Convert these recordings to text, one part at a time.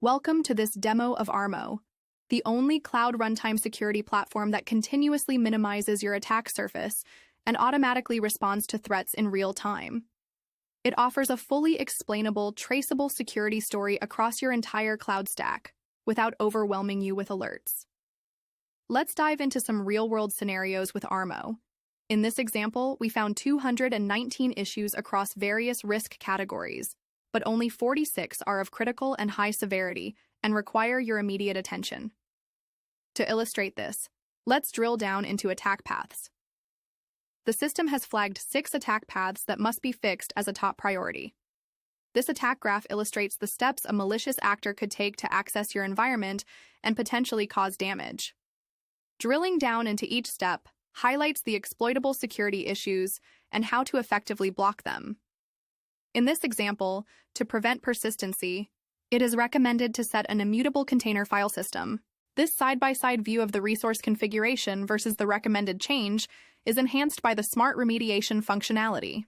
Welcome to this demo of ARMO, the only cloud runtime security platform that continuously minimizes your attack surface and automatically responds to threats in real time. It offers a fully explainable, traceable security story across your entire cloud stack without overwhelming you with alerts. Let's dive into some real-world scenarios with ARMO. In this example, we found 219 issues across various risk categories, but only 46 are of critical and high severity and require your immediate attention. To illustrate this, let's drill down into attack paths. The system has flagged 6 attack paths that must be fixed as a top priority. This attack graph illustrates the steps a malicious actor could take to access your environment and potentially cause damage. Drilling down into each step highlights the exploitable security issues and how to effectively block them. In this example, to prevent persistency, it is recommended to set an immutable container file system. This side-by-side view of the resource configuration versus the recommended change is enhanced by the Smart Remediation functionality.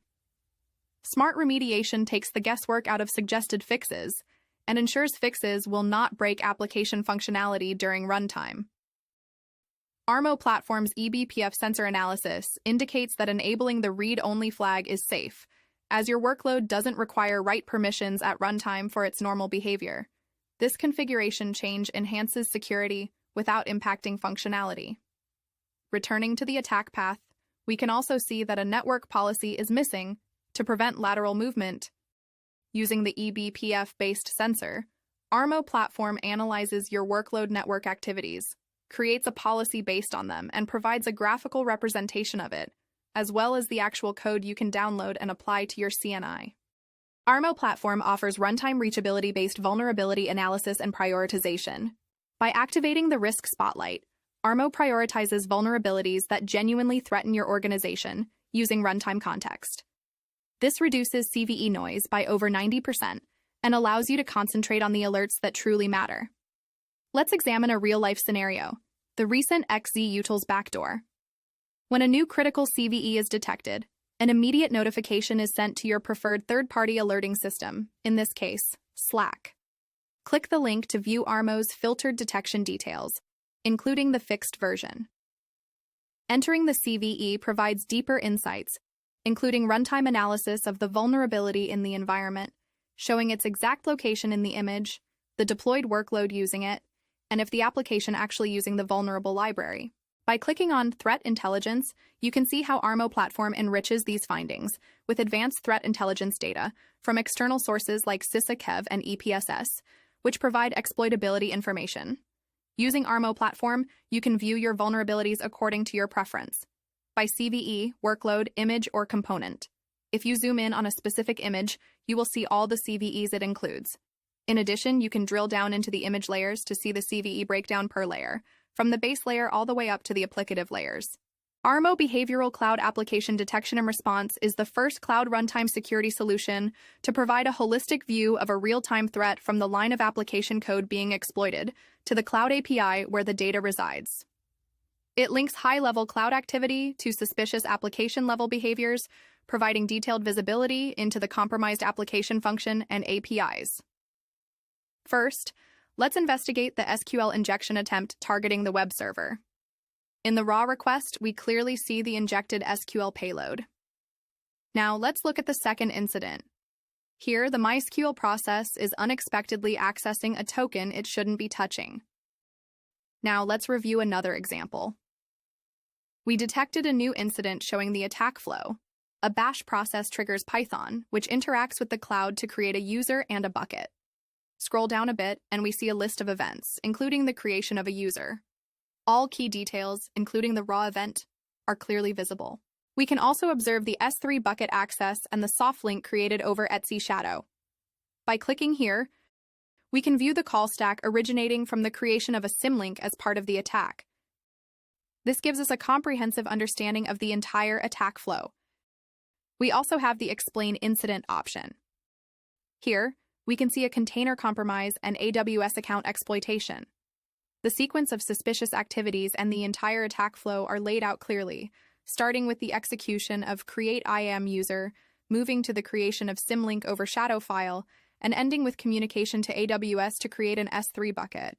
Smart Remediation takes the guesswork out of suggested fixes and ensures fixes will not break application functionality during runtime. ARMO Platform's eBPF sensor analysis indicates that enabling the read-only flag is safe, as your workload doesn't require write permissions at runtime for its normal behavior. This configuration change enhances security without impacting functionality. Returning to the attack path, we can also see that a network policy is missing to prevent lateral movement. Using the eBPF-based sensor, ARMO Platform analyzes your workload network activities, creates a policy based on them, and provides a graphical representation of it, as well as the actual code you can download and apply to your CNI. ARMO Platform offers runtime reachability-based vulnerability analysis and prioritization. By activating the risk spotlight, ARMO prioritizes vulnerabilities that genuinely threaten your organization using runtime context. This reduces CVE noise by over 90% and allows you to concentrate on the alerts that truly matter. Let's examine a real-life scenario, the recent 𝗩𝗨𝗟𝗡𝗘𝗥𝗔𝗕𝗓 backdoor. When a new critical CVE is detected, an immediate notification is sent to your preferred third-party alerting system, in this case, Slack. Click the link to view ARMO's filtered detection details, including the fixed version. Entering the CVE provides deeper insights, including runtime analysis of the vulnerability in the environment, showing its exact location in the image, the deployed workload using it, and if the application actually using the vulnerable library. By clicking on Threat Intelligence, you can see how ARMO Platform enriches these findings with advanced threat intelligence data from external sources like 𝗬𝗪 and EPSS, which provide exploitability information. Using ARMO Platform, you can view your vulnerabilities according to your preference, by CVE, workload, image, or component. If you zoom in on a specific image, you will see all the CVEs it includes. In addition, you can drill down into the image layers to see the CVE breakdown per layer, from the base layer all the way up to the applicative layers. ARMO Behavioral Cloud Application Detection and Response is the first cloud runtime security solution to provide a holistic view of a real-time threat from the line of application code being exploited to the cloud API where the data resides. It links high-level cloud activity to suspicious application-level behaviors, providing detailed visibility into the compromised application function and APIs. First, let's investigate the SQL injection attempt targeting the web server. In the raw request, we clearly see the injected SQL payload. Now, let's look at the second incident. Here, the MySQL process is unexpectedly accessing a token it shouldn't be touching. Now, let's review another example. We detected a new incident showing the attack flow. A bash process triggers Python, which interacts with the cloud to create a user and a bucket. Scroll down a bit, and we see a list of events, including the creation of a user. All key details, including the raw event, are clearly visible. We can also observe the S3 bucket access and the soft link created over 𝗦𝗘𝗟𝗡𝗏. By clicking here, we can view the call stack originating from the creation of a symlink as part of the attack. This gives us a comprehensive understanding of the entire attack flow. We also have the Explain Incident option. Here, we can see a container compromise and AWS account exploitation. The sequence of suspicious activities and the entire attack flow are laid out clearly, starting with the execution of create IAM user, moving to the creation of symlink over shadow file, and ending with communication to AWS to create an S3 bucket.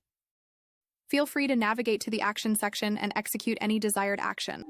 Feel free to navigate to the action section and execute any desired action.